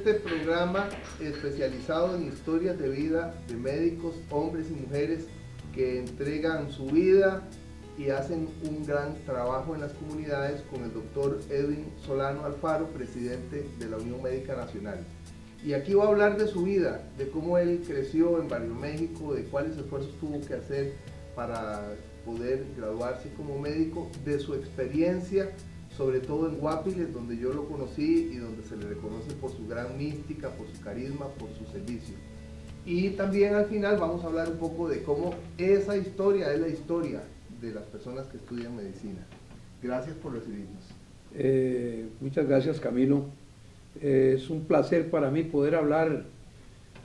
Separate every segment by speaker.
Speaker 1: este programa especializado en historias de vida de médicos, hombres y mujeres que entregan su vida y hacen un gran trabajo en las comunidades con el doctor Edwin Solano Alfaro, presidente de la Unión Médica Nacional. Y aquí va a hablar de su vida, de cómo él creció en Barrio México, de cuáles esfuerzos tuvo que hacer para poder graduarse como médico, de su experiencia, sobre todo en Guapiles, donde yo lo conocí y donde se le reconoce por su gran mística, por su carisma, por su servicio. Y también al final vamos a hablar un poco de cómo esa historia es la historia de las personas que estudian medicina. Gracias por recibirnos.
Speaker 2: Muchas gracias, Camilo. Es un placer para mí poder hablar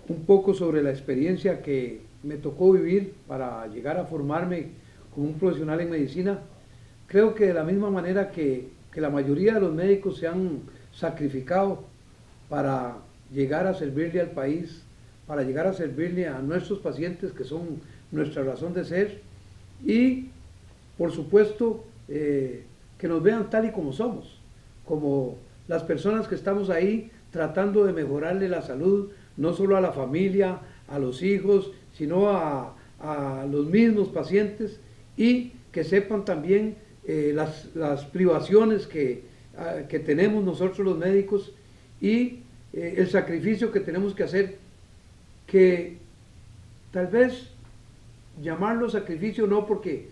Speaker 2: un poco sobre la experiencia que me tocó vivir para llegar a formarme como un profesional en medicina. Creo que de la misma manera que la mayoría de los médicos se han sacrificado para llegar a servirle al país, para llegar a servirle a nuestros pacientes que son nuestra razón de ser, y por supuesto que nos vean tal y como somos, como las personas que estamos ahí tratando de mejorarle la salud, no solo a la familia, a los hijos, sino a los mismos pacientes, y que sepan también las privaciones que tenemos nosotros los médicos y el sacrificio que tenemos que hacer, que tal vez llamarlo sacrificio no, porque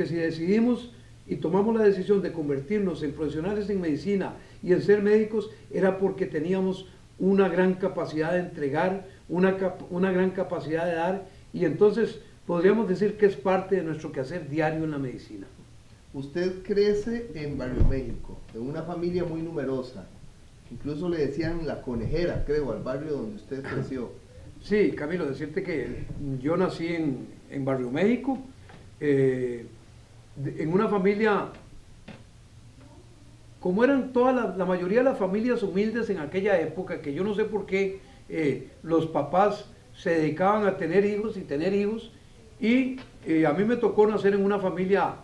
Speaker 2: si decidimos y tomamos la decisión de convertirnos en profesionales en medicina y en ser médicos, era porque teníamos una gran capacidad de entregar, una gran capacidad de dar, y entonces podríamos decir que es parte de nuestro quehacer diario en la medicina.
Speaker 1: Usted crece en Barrio México, en una familia muy numerosa, incluso le decían la conejera, creo, al barrio donde usted creció.
Speaker 2: Sí, Camilo, decirte que yo nací en Barrio México, en una familia, como eran la mayoría de las familias humildes en aquella época, que yo no sé por qué los papás se dedicaban a tener hijos, y a mí me tocó nacer en una familia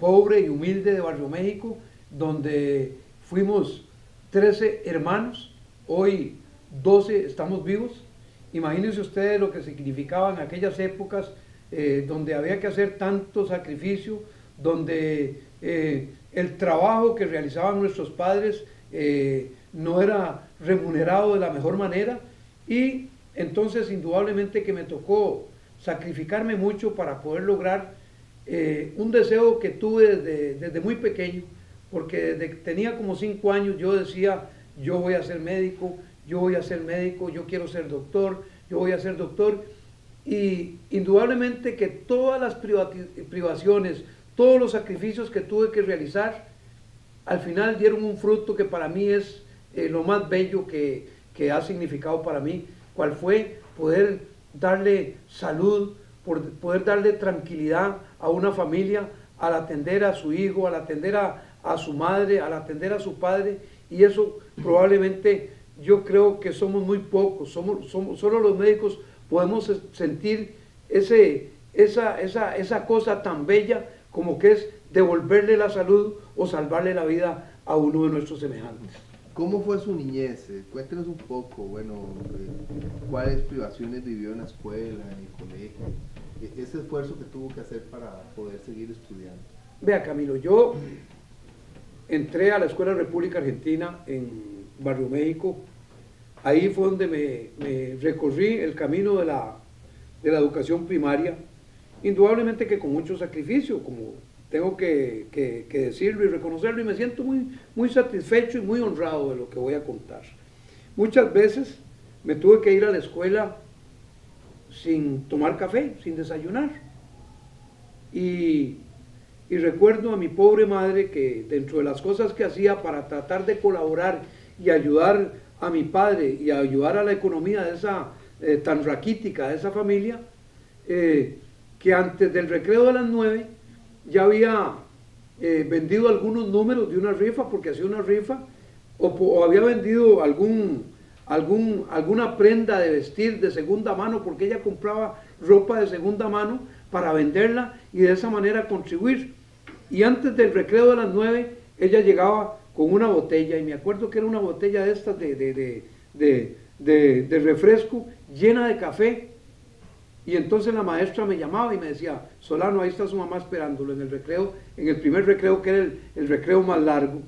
Speaker 2: pobre y humilde de Barrio México, donde fuimos 13 hermanos, hoy 12 estamos vivos. Imagínense ustedes lo que significaba en aquellas épocas, donde había que hacer tanto sacrificio, donde el trabajo que realizaban nuestros padres no era remunerado de la mejor manera, y entonces indudablemente que me tocó sacrificarme mucho para poder lograr un deseo que tuve desde muy pequeño, porque desde que tenía como 5 años yo decía, yo voy a ser médico, yo voy a ser médico, yo quiero ser doctor, yo voy a ser doctor. Y indudablemente que todas las privaciones, todos los sacrificios que tuve que realizar, al final dieron un fruto que para mí es lo más bello que ha significado para mí, cual fue poder darle salud, poder darle tranquilidad a una familia, al atender a su hijo, al atender a su madre, al atender a su padre, y eso probablemente yo creo que somos muy pocos, solo los médicos podemos sentir esa cosa tan bella como que es devolverle la salud o salvarle la vida a uno de nuestros semejantes.
Speaker 1: ¿Cómo fue su niñez? Cuéntenos un poco, bueno, cuáles privaciones vivió en la escuela, en el colegio, ese esfuerzo que tuvo que hacer para poder seguir estudiando.
Speaker 2: Vea, Camilo, yo entré a la Escuela República Argentina en Barrio México. Ahí fue donde me recorrí el camino de la educación primaria, indudablemente que con mucho sacrificio, como tengo que decirlo y reconocerlo, y me siento muy satisfecho y muy honrado de lo que voy a contar. Muchas veces me tuve que ir a la escuela sin tomar café, sin desayunar, y recuerdo a mi pobre madre que dentro de las cosas que hacía para tratar de colaborar y ayudar a mi padre y ayudar a la economía de esa tan raquítica de esa familia, que antes del recreo de las 9 ya había vendido algunos números de una rifa, porque hacía una rifa, o había vendido alguna prenda de vestir de segunda mano, porque ella compraba ropa de segunda mano para venderla y de esa manera contribuir. Y antes del recreo de las 9 ella llegaba con una botella, y me acuerdo que era una botella de estas de de refresco llena de café. Y entonces la maestra me llamaba y me decía, Solano, ahí está su mamá esperándolo en el recreo, en el primer recreo, que era el recreo más largo.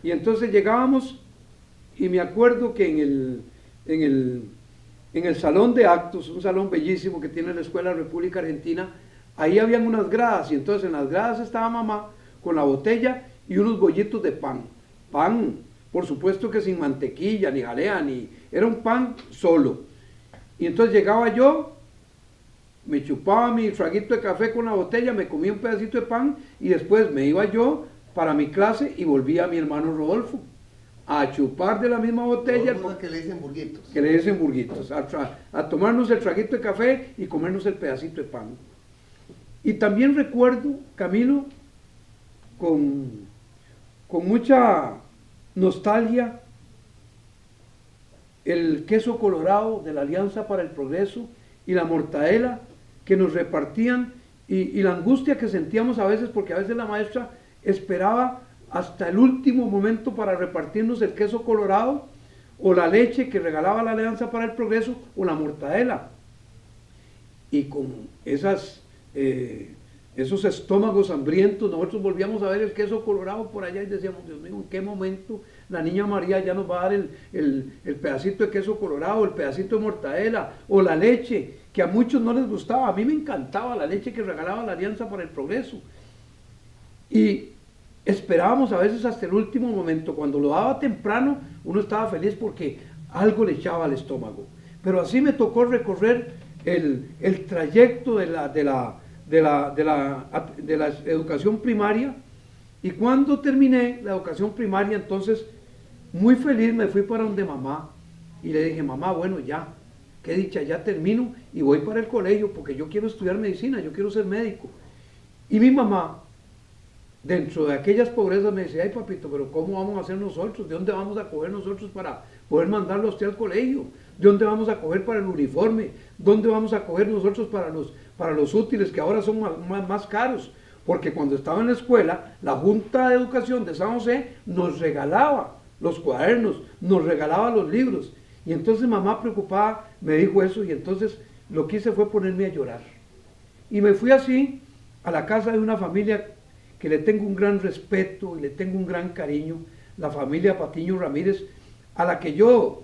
Speaker 2: Y entonces llegábamos, y me acuerdo que en el salón de actos, un salón bellísimo que tiene la Escuela República Argentina, ahí habían unas gradas, y entonces en las gradas estaba mamá con la botella y unos bollitos de pan. Pan, por supuesto que sin mantequilla, ni jalea, era un pan solo. Y entonces llegaba yo, me chupaba mi traguito de café con la botella, me comía un pedacito de pan, y después me iba yo para mi clase y volvía a mi hermano Rodolfo a chupar de la misma botella.
Speaker 1: Que le dicen burguitos.
Speaker 2: Que le dicen burguitos, a tomarnos el traguito de café y comernos el pedacito de pan. Y también recuerdo, Camilo, con mucha nostalgia, el queso colorado de la Alianza para el Progreso y la mortadela que nos repartían, y la angustia que sentíamos a veces, porque a veces la maestra esperaba hasta el último momento para repartirnos el queso colorado, o la leche que regalaba la Alianza para el Progreso, o la mortadela. Y con esos estómagos hambrientos, nosotros volvíamos a ver el queso colorado por allá y decíamos, Dios mío, ¿en qué momento la niña María ya nos va a dar el pedacito de queso colorado, el pedacito de mortadela, o la leche, que a muchos no les gustaba? A mí me encantaba la leche que regalaba la Alianza para el Progreso. Y esperábamos a veces hasta el último momento. Cuando lo daba temprano, uno estaba feliz porque algo le echaba al estómago. Pero así me tocó recorrer el trayecto de la educación primaria, y cuando terminé la educación primaria, entonces muy feliz me fui para donde mamá y le dije, mamá, bueno, ya, qué dicha, ya termino y voy para el colegio porque yo quiero estudiar medicina, yo quiero ser médico. Y mi mamá, dentro de aquellas pobrezas, me decía, ay papito, pero ¿cómo vamos a hacer nosotros? ¿De dónde vamos a coger nosotros para poder mandarlo a usted al colegio? ¿De dónde vamos a coger para el uniforme? ¿Dónde vamos a coger nosotros para los útiles, que ahora son más caros? Porque cuando estaba en la escuela, la Junta de Educación de San José nos regalaba los cuadernos, nos regalaba los libros. Y entonces mamá, preocupada, me dijo eso, y entonces lo que hice fue ponerme a llorar. Y me fui así a la casa de una familia que le tengo un gran respeto y le tengo un gran cariño, la familia Patiño Ramírez, a la que yo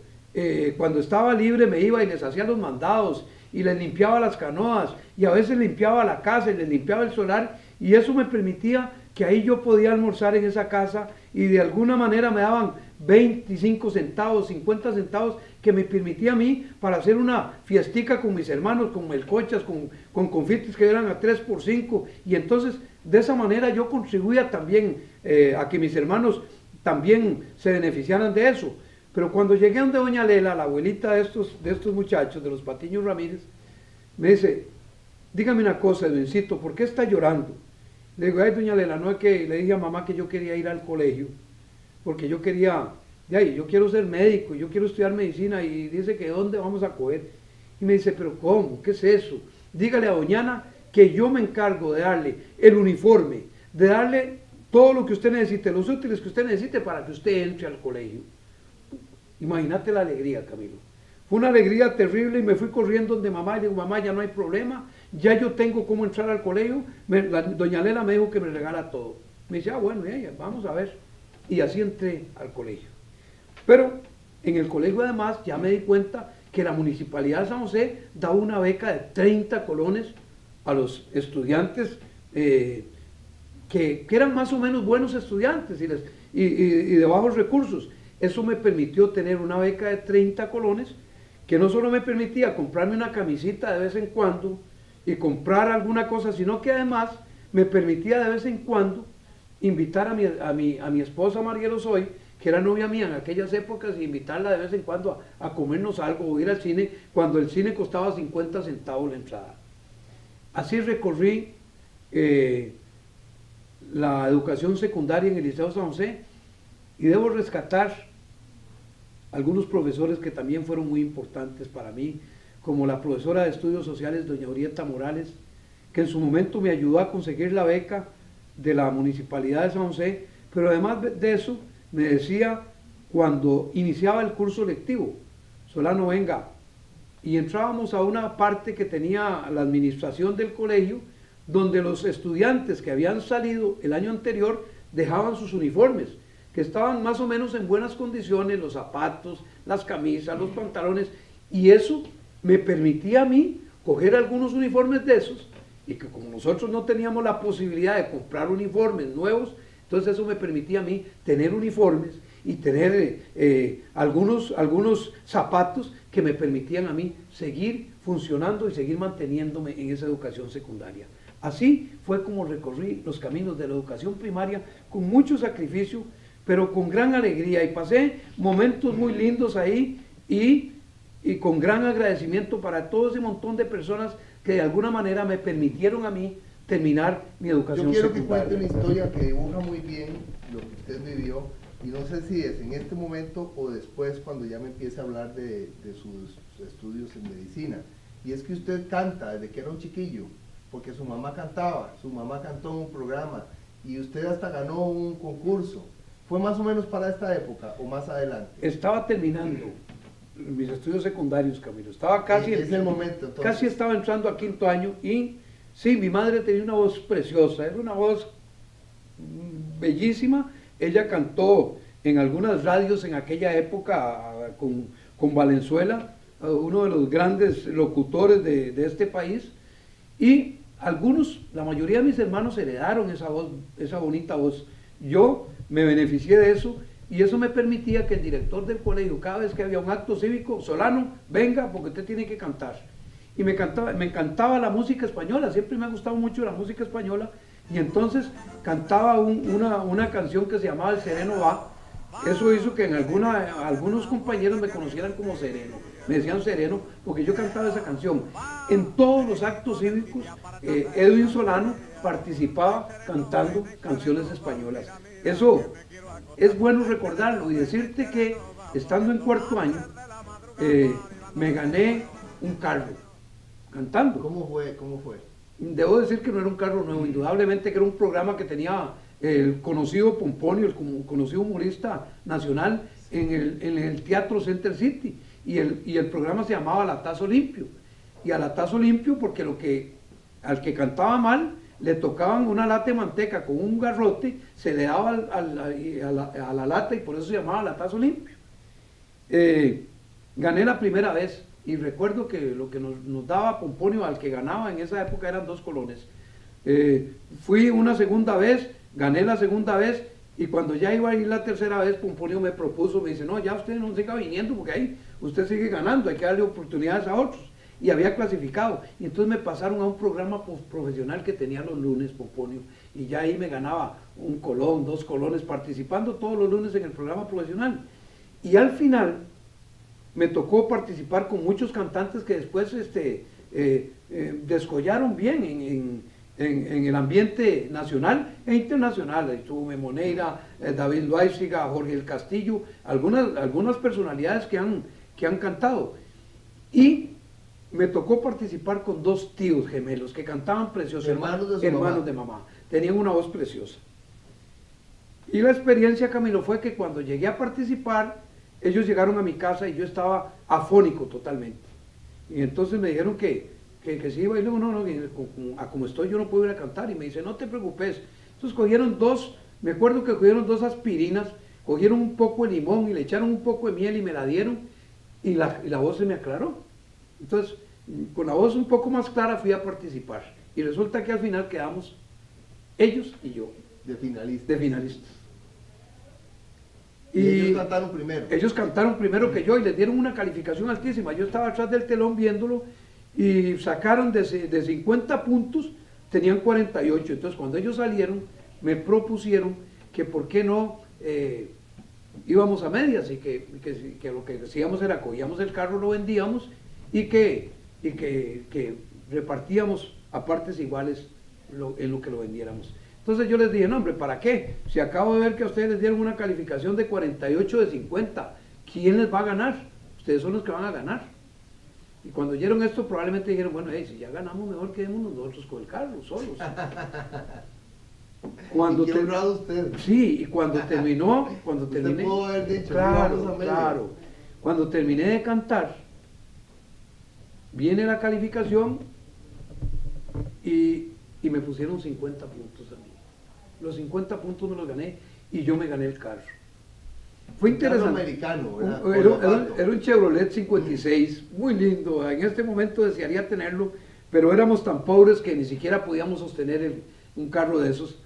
Speaker 2: cuando estaba libre me iba y les hacía los mandados y les limpiaba las canoas, y a veces limpiaba la casa y les limpiaba el solar, y eso me permitía que ahí yo podía almorzar en esa casa, y de alguna manera me daban 25 centavos, 50 centavos, que me permitía a mí para hacer una fiestica con mis hermanos, con melcochas, con confites que eran a 3 por 5, y entonces de esa manera yo contribuía también a que mis hermanos también se beneficiaran de eso. Pero cuando llegué donde doña Lela, la abuelita de estos muchachos, de los Patiño Ramírez, me dice, dígame una cosa, Edwincito, ¿por qué está llorando? Le digo, ay, doña Lela, no es que le dije a mamá que yo quería ir al colegio, porque yo quiero ser médico, yo quiero estudiar medicina, y dice que ¿dónde vamos a coger? Y me dice, pero ¿cómo? ¿Qué es eso? Dígale a doña Ana que yo me encargo de darle el uniforme, de darle todo lo que usted necesite, los útiles que usted necesite para que usted entre al colegio. Imagínate la alegría, Camilo. Fue una alegría terrible, y me fui corriendo donde mamá y le digo, mamá, ya no hay problema, ya yo tengo cómo entrar al colegio. Doña Lela me dijo que me regala todo. Me dice, bueno, ya, vamos a ver. Y así entré al colegio. Pero en el colegio además ya me di cuenta que la Municipalidad de San José daba una beca de 30 colones a los estudiantes que eran más o menos buenos estudiantes y de bajos recursos. Eso me permitió tener una beca de 30 colones, que no solo me permitía comprarme una camisita de vez en cuando y comprar alguna cosa, sino que además me permitía de vez en cuando invitar a mi esposa Mariela Osoy, que era novia mía en aquellas épocas, y invitarla de vez en cuando a comernos algo o ir al cine, cuando el cine costaba 50 centavos la entrada. Así recorrí la educación secundaria en el Liceo San José, y debo rescatar algunos profesores que también fueron muy importantes para mí, como la profesora de Estudios Sociales, doña Orieta Morales, que en su momento me ayudó a conseguir la beca de la Municipalidad de San José, pero además de eso me decía, cuando iniciaba el curso lectivo. Solano, venga. Y entrábamos a una parte que tenía la administración del colegio, donde los estudiantes que habían salido el año anterior dejaban sus uniformes, que estaban más o menos en buenas condiciones, los zapatos, las camisas, los pantalones, y eso me permitía a mí coger algunos uniformes de esos, y que como nosotros no teníamos la posibilidad de comprar uniformes nuevos, entonces eso me permitía a mí tener uniformes y tener algunos zapatos que me permitían a mí seguir funcionando y seguir manteniéndome en esa educación secundaria. Así fue como recorrí los caminos de la educación primaria con mucho sacrificio, pero con gran alegría, y pasé momentos muy lindos ahí y con gran agradecimiento para todo ese montón de personas que de alguna manera me permitieron a mí terminar mi educación secundaria.
Speaker 1: Yo quiero que cuente una historia que dibuja muy bien lo que usted vivió, y no sé si es en este momento o después cuando ya me empiece a hablar de sus estudios en medicina. Y es que usted canta desde que era un chiquillo, porque su mamá cantaba, su mamá cantó en un programa y usted hasta ganó un concurso. ¿Fue más o menos para esta época o más adelante?
Speaker 2: Estaba terminando mis estudios secundarios, Camilo. Estaba casi,
Speaker 1: es el momento, entonces.
Speaker 2: Casi estaba entrando a quinto año y sí, mi madre tenía una voz preciosa, era una voz bellísima. Ella cantó en algunas radios en aquella época con Valenzuela, uno de los grandes locutores de este país, y algunos, la mayoría de mis hermanos heredaron esa voz, esa bonita voz. Yo me beneficié de eso, y eso me permitía que el director del colegio, cada vez que había un acto cívico, Solano, venga porque usted tiene que cantar. Y me encantaba la música española, siempre me ha gustado mucho la música española, y entonces cantaba una canción que se llamaba El Sereno Va. Eso hizo que en algunos compañeros me conocieran como Sereno, me decían Sereno porque yo cantaba esa canción. En todos los actos cívicos, Edwin Solano participaba cantando canciones españolas. Eso es bueno recordarlo, y decirte que estando en cuarto año me gané un carro cantando.
Speaker 1: ¿Cómo fue?
Speaker 2: Debo decir que no era un carro nuevo, indudablemente que era un programa que tenía el conocido Pomponio, el conocido humorista nacional, en el Teatro Center City, y el programa se llamaba Latazo Limpio, y a Latazo Limpio porque al que cantaba mal le tocaban una lata de manteca con un garrote, se le daba a la lata, y por eso se llamaba Latazo Limpio. Gané la primera vez, y recuerdo que lo que nos daba Pomponio al que ganaba en esa época eran 2 colones. Fui una segunda vez, gané la segunda vez, y cuando ya iba a ir la tercera vez, Pomponio me propuso, me dice, no, ya usted no siga viniendo porque ahí usted sigue ganando, hay que darle oportunidades a otros. Y había clasificado, y entonces me pasaron a un programa profesional que tenía los lunes, Pomponio, y ya ahí me ganaba 1 colón, 2 colones, participando todos los lunes en el programa profesional. Y al final me tocó participar con muchos cantantes que después descollaron bien en el ambiente nacional e internacional. Estuvo Memoneira, David Loaiziga, Jorge el Castillo, algunas personalidades que han cantado. Y me tocó participar con 2 tíos gemelos que cantaban precioso, hermanos de mamá. Tenían una voz preciosa. Y la experiencia, Camilo, fue que cuando llegué a participar, ellos llegaron a mi casa y yo estaba afónico totalmente. Y entonces me dijeron que si iba, y luego no, como estoy yo no puedo ir a cantar. Y me dice, no te preocupes. Entonces cogieron me acuerdo que cogieron 2 aspirinas, cogieron un poco de limón y le echaron un poco de miel y me la dieron, y la voz se me aclaró. Entonces, con la voz un poco más clara fui a participar. Y resulta que al final quedamos ellos y yo.
Speaker 1: De finalistas.
Speaker 2: Y
Speaker 1: ellos cantaron primero.
Speaker 2: Ellos cantaron primero que yo y les dieron una calificación altísima. Yo estaba atrás del telón viéndolo, y sacaron de 50 puntos, tenían 48. Entonces cuando ellos salieron, me propusieron que por qué no íbamos a medias, y que lo que decíamos era cogíamos el carro, lo vendíamos, y que repartíamos a partes iguales en lo que lo vendiéramos. Entonces yo les dije, no hombre, ¿para qué? Si acabo de ver que a ustedes les dieron una calificación de 48 de 50, ¿quién les va a ganar? Ustedes son los que van a ganar. Y cuando oyeron esto probablemente dijeron, bueno, si ya ganamos, mejor quedémonos nosotros con el carro, solos.
Speaker 1: Cuando qué honrado usted.
Speaker 2: Sí, y cuando terminé,
Speaker 1: pudo haber dicho,
Speaker 2: claro, claro, cuando terminé de cantar, viene la calificación y me pusieron 50 puntos a mí. Los 50 puntos me los gané y yo me gané el carro. Fue interesante.
Speaker 1: Americano, ¿verdad?
Speaker 2: Era un Chevrolet 56, muy lindo. En este momento desearía tenerlo, pero éramos tan pobres que ni siquiera podíamos sostener un carro de esos.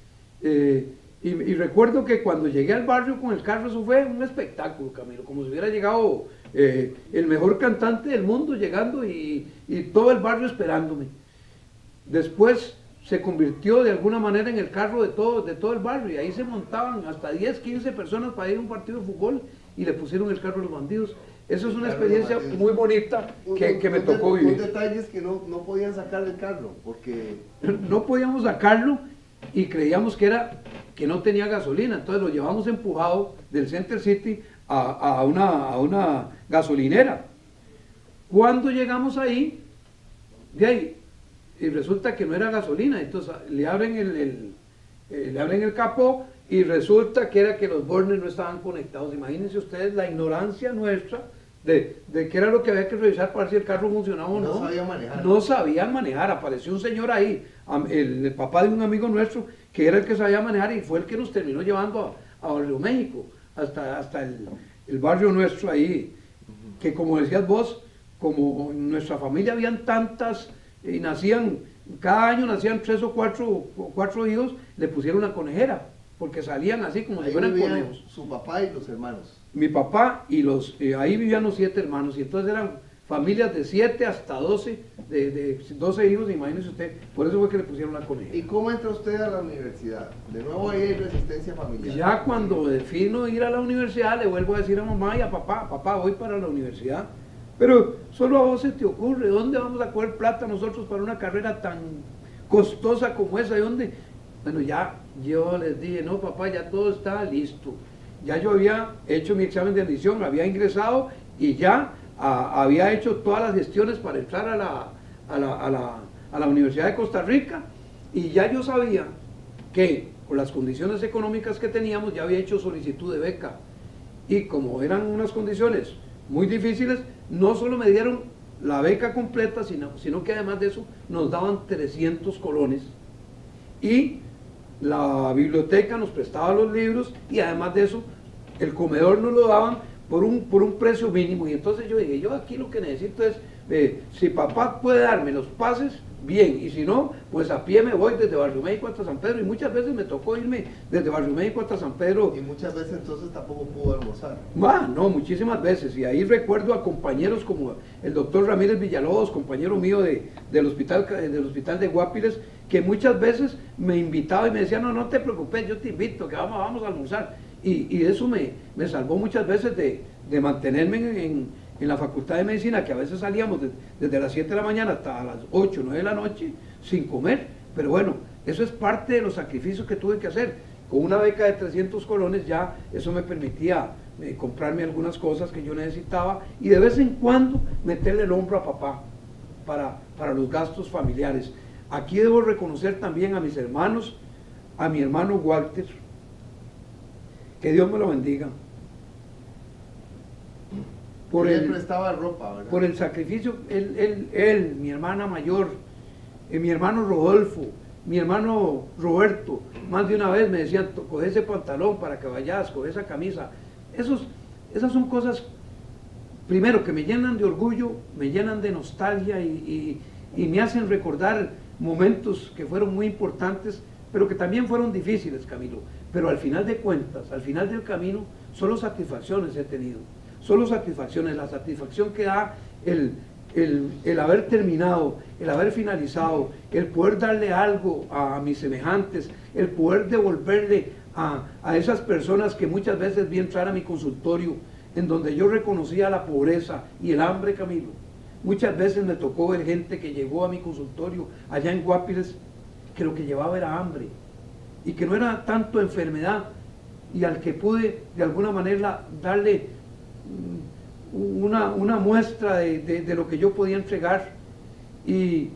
Speaker 2: Y recuerdo que cuando llegué al barrio con el carro, eso fue un espectáculo, Camilo, como si hubiera llegado el mejor cantante del mundo llegando y todo el barrio esperándome. Después se convirtió de alguna manera en el carro de todo el barrio y ahí se montaban hasta 10, 15 personas para ir a un partido de fútbol y le pusieron el carro a los bandidos. Eso es una experiencia muy bonita que me tocó vivir.
Speaker 1: Un detalle es que no podían sacar el carro porque...
Speaker 2: No podíamos sacarlo y creíamos que no tenía gasolina, entonces lo llevamos empujado del Center City a una gasolinera. Cuando llegamos ahí, de ahí, y resulta que no era gasolina, entonces le abren el capó y resulta que era que los bornes no estaban conectados. Imagínense ustedes la ignorancia nuestra de qué era lo que había que revisar para ver si el carro funcionaba o no.
Speaker 1: No sabían manejar.
Speaker 2: No sabían manejar, apareció un señor ahí, el papá de un amigo nuestro, que era el que sabía manejar y fue el que nos terminó llevando a Barrio México, hasta el barrio nuestro ahí, que como decías vos, como en nuestra familia habían tantas, y cada año nacían 3 o 4 hijos, le pusieron una conejera, porque salían así como si fueran conejos.
Speaker 1: Su papá y los hermanos.
Speaker 2: Mi papá y ahí vivían los 7 hermanos, y entonces eran familias de 7 hasta 12, de 12 hijos, imagínese usted, por eso fue que le pusieron la conejera.
Speaker 1: ¿Y cómo entra usted a la universidad? De nuevo ahí hay resistencia familiar.
Speaker 2: Ya cuando defino ir a la universidad, le vuelvo a decir a mamá y a papá, voy para la universidad. Pero solo a vos se te ocurre, ¿dónde vamos a coger plata nosotros para una carrera tan costosa como esa? ¿De dónde? Bueno, ya yo les dije, no papá, ya todo está listo. Ya yo había hecho mi examen de admisión, había ingresado y ya había hecho todas las gestiones para entrar a la Universidad de Costa Rica y ya yo sabía que por las condiciones económicas que teníamos ya había hecho solicitud de beca y como eran unas condiciones muy difíciles, no solo me dieron la beca completa, sino que además de eso nos daban 300 colones y la biblioteca nos prestaba los libros y además de eso el comedor nos lo daban por un precio mínimo. Y entonces yo dije, yo aquí lo que necesito es, si papá puede darme los pases, bien, y si no, pues a pie me voy desde Barrio México hasta San Pedro, y muchas veces me tocó irme desde Barrio México hasta San Pedro.
Speaker 1: Y muchas veces entonces tampoco pudo almorzar.
Speaker 2: No, muchísimas veces, y ahí recuerdo a compañeros como el doctor Ramírez Villalobos, compañero mío del hospital de Guapiles, que muchas veces me invitaba y me decía, no te preocupes, yo te invito, que vamos a almorzar, y eso me salvó muchas veces de mantenerme en la Facultad de Medicina, que a veces salíamos desde las 7 de la mañana hasta las 8, 9 de la noche sin comer, pero bueno, eso es parte de los sacrificios que tuve que hacer. Con una beca de 300 colones ya eso me permitía comprarme algunas cosas que yo necesitaba y de vez en cuando meterle el hombro a papá para los gastos familiares. Aquí debo reconocer también a mis hermanos, a mi hermano Walter, que Dios me lo bendiga.
Speaker 1: Él prestaba ropa, ¿verdad?
Speaker 2: Por el sacrificio, él, mi hermana mayor, mi hermano Rodolfo, mi hermano Roberto, más de una vez me decían, coge ese pantalón para que vayas, coge esa camisa. Esas son cosas, primero, que me llenan de orgullo, me llenan de nostalgia y me hacen recordar momentos que fueron muy importantes, pero que también fueron difíciles, Camilo. Pero al final de cuentas, al final del camino, solo satisfacciones he tenido. Solo satisfacciones, la satisfacción que da el haber terminado, el haber finalizado, el poder darle algo a mis semejantes, el poder devolverle a esas personas que muchas veces vi entrar a mi consultorio, en donde yo reconocía la pobreza y el hambre, Camilo. Muchas veces me tocó ver gente que llegó a mi consultorio allá en Guapiles, que lo que llevaba era hambre, y que no era tanto enfermedad, y al que pude de alguna manera darle una muestra de lo que yo podía entregar y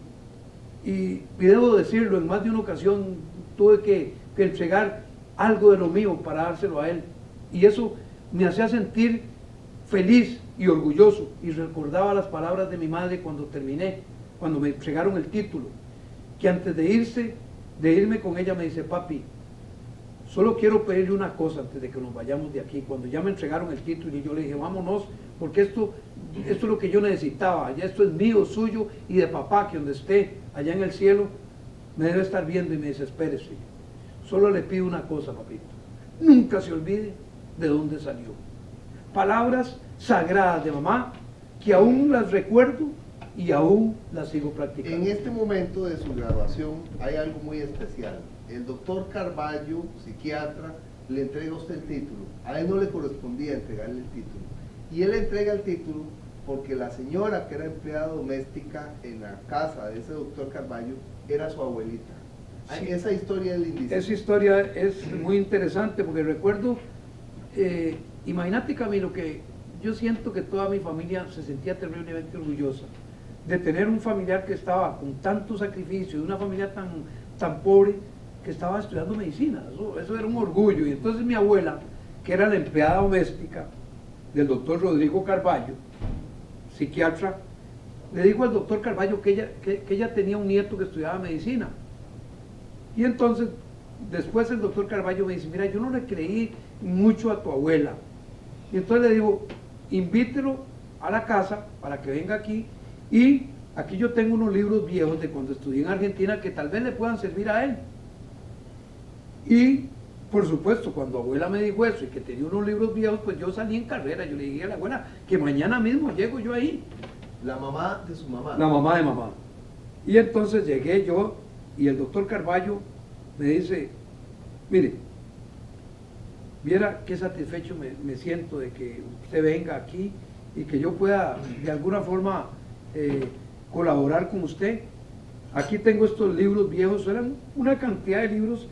Speaker 2: debo decirlo, en más de una ocasión tuve que que entregar algo de lo mío para dárselo a él. Y eso me hacía sentir feliz y orgulloso, y recordaba las palabras de mi madre cuando terminé, cuando me entregaron el título, que antes de irme con ella me dice: papi, solo quiero pedirle una cosa antes de que nos vayamos de aquí. Cuando ya me entregaron el título y yo le dije: vámonos, porque esto es lo que yo necesitaba, ya esto es mío, suyo y de papá, que donde esté allá en el cielo me debe estar viendo. Y me dice: espérese, solo le pido una cosa, papito, nunca se olvide de dónde salió. Palabras sagradas de mamá que aún las recuerdo y aún las sigo practicando.
Speaker 1: En este momento de su graduación hay algo muy especial. El doctor Carballo, psiquiatra, le entrega a usted el título. A él no le correspondía entregarle el título. Y él le entrega el título porque la señora que era empleada doméstica en la casa de ese doctor Carballo era su abuelita. Sí. Esa historia es lindísima.
Speaker 2: Esa historia es muy interesante porque recuerdo, imagínate, Camilo, que yo siento que toda mi familia se sentía terriblemente orgullosa de tener un familiar que estaba con tanto sacrificio, de una familia tan pobre, que estaba estudiando medicina. Eso era un orgullo. Y entonces mi abuela, que era la empleada doméstica del doctor Rodrigo Carballo, psiquiatra, le dijo al doctor Carballo que ella tenía un nieto que estudiaba medicina. Y entonces después el doctor Carballo me dice: mira, yo no le creí mucho a tu abuela. Y entonces le digo: invítelo a la casa para que venga aquí, y aquí yo tengo unos libros viejos de cuando estudié en Argentina que tal vez le puedan servir a él. Y por supuesto, cuando abuela me dijo eso y que tenía unos libros viejos, pues yo salí en carrera. Yo le dije a la abuela que mañana mismo llego yo ahí.
Speaker 1: La mamá de su mamá.
Speaker 2: La mamá de mamá. Y entonces llegué yo y el doctor Carballo me dice: mire, viera qué satisfecho me siento de que usted venga aquí y que yo pueda de alguna forma colaborar con usted. Aquí tengo estos libros viejos, eran una cantidad de libros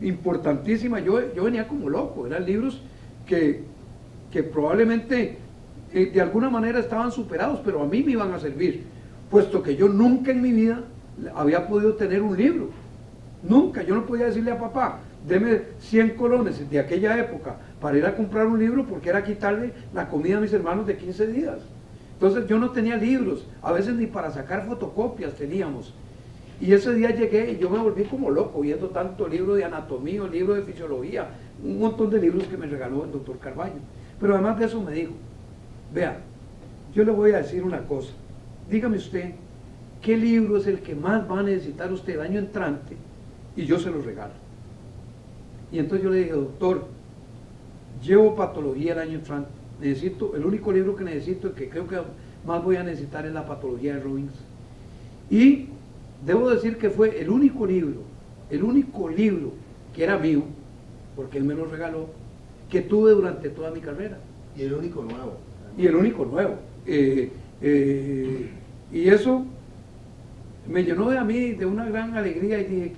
Speaker 2: importantísima. Yo venía como loco, eran libros que probablemente de alguna manera estaban superados, pero a mí me iban a servir, puesto que yo nunca en mi vida había podido tener un libro, nunca. Yo no podía decirle a papá: deme 100 colones de aquella época para ir a comprar un libro, porque era quitarle la comida a mis hermanos de 15 días. Entonces yo no tenía libros, a veces ni para sacar fotocopias teníamos. Y ese día llegué y yo me volví como loco viendo tanto libro de anatomía, libro de fisiología, un montón de libros que me regaló el doctor Carballo. Pero además de eso me dijo: vea, yo le voy a decir una cosa, dígame usted qué libro es el que más va a necesitar usted el año entrante y yo se lo regalo. Y entonces yo le dije: doctor, llevo patología el año entrante, el único libro que necesito, el que creo que más voy a necesitar, es la patología de Robbins. Y debo decir que fue el único libro que era mío, porque él me lo regaló, que tuve durante toda mi carrera.
Speaker 1: Y el único nuevo.
Speaker 2: Y el único nuevo. Y eso me llenó a mí de una gran alegría, y dije: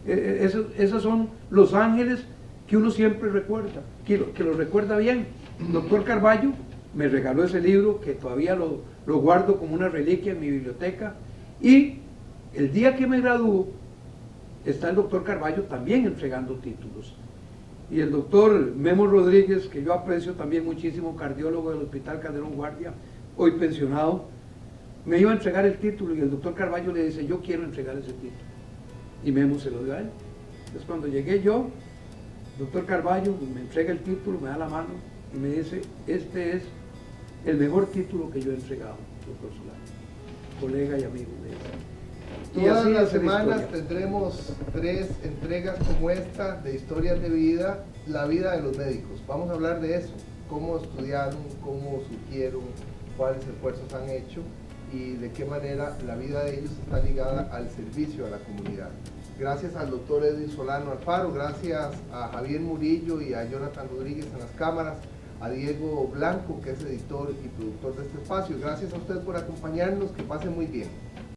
Speaker 2: esos son los ángeles que uno siempre recuerda, que lo recuerda bien. Doctor Carballo me regaló ese libro, que todavía lo guardo como una reliquia en mi biblioteca, y el día que me graduó está el doctor Carballo también entregando títulos. Y el doctor Memo Rodríguez, que yo aprecio también muchísimo, cardiólogo del Hospital Calderón Guardia, hoy pensionado, me iba a entregar el título, y el doctor Carballo le dice: yo quiero entregar ese título. Y Memo se lo dio a él. Entonces cuando llegué yo, el doctor Carballo me entrega el título, me da la mano y me dice: este es el mejor título que yo he entregado, doctor Solano, colega y amigo de él.
Speaker 1: Todas las semanas tendremos 3 entregas como esta de historias de vida, la vida de los médicos. Vamos a hablar de eso: cómo estudiaron, cómo surgieron, cuáles esfuerzos han hecho y de qué manera la vida de ellos está ligada al servicio a la comunidad. Gracias al doctor Edwin Solano Alfaro, gracias a Javier Murillo y a Jonathan Rodríguez en las cámaras, a Diego Blanco, que es editor y productor de este espacio. Gracias a ustedes por acompañarnos, que pasen muy bien.